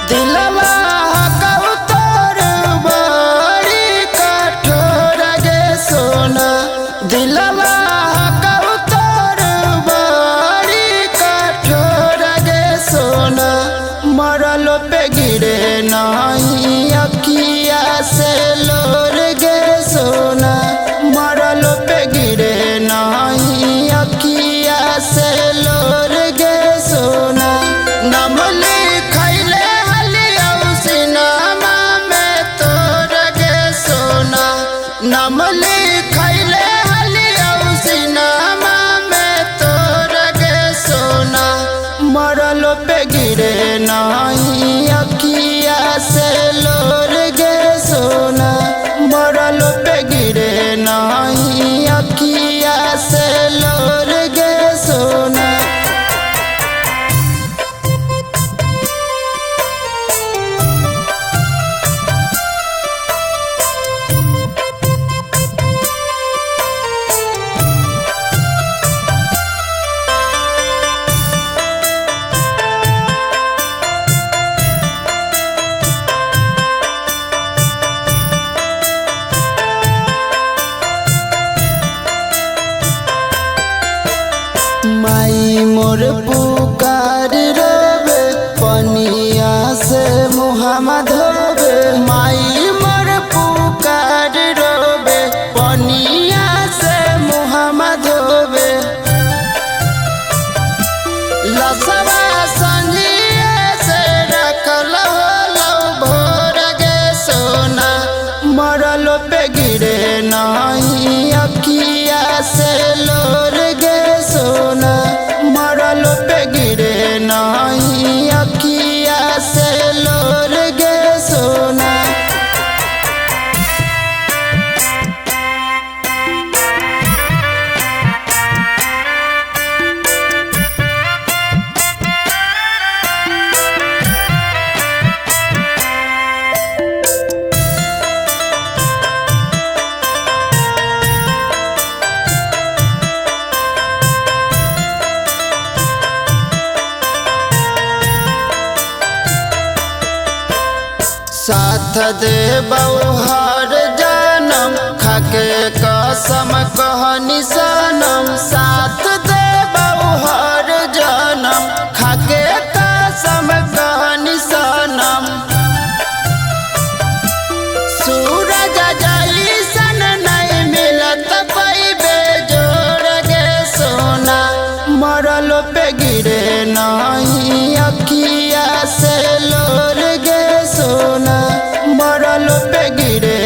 दिलवा हकौ तोर बड़ी कठोर गे सोना। दिलवा हकौ तोर बड़ी कठोर गे सोना। मरलो पे गिरे नहीं अखिया से लोर गे सोना। मरलो पे गिरे नहीं अखिया से लोर गे सोना। नाम लिखैले हलियौ सिनमा में तोर गे सोना। नाम लिखैले हलियौ सिनमा में तोर गे सोना। मरलो पे गिरे नहीं अखिया से लोर गे सोना। मरलो पे गिरे नहीं अखिया से लोर गे सोना। माई मोर पुकार रोबे पनिया से मुहामा धोबे। माई मोर पुकार रोबे पनिया से मुहामा धोबे। लसवा संजिए से रखल होलो भोर गे सोना। मरलो पे गिरे नहीं अखिया से लोर गे सोना। मरलो पे गिरे नहीं अखिया से लोर गे सोना। साथ देबौ हर जनम खाके कसम कहनी सनम। साथ देबौ हर जनम खाके कसम कहनी सनम। सूरज जैसन नहीं मिलत पैबे जोड़ गे सोना। मरलो पे गिरे नहीं अखिया से लोर गे सोना। मरलो पे गिरे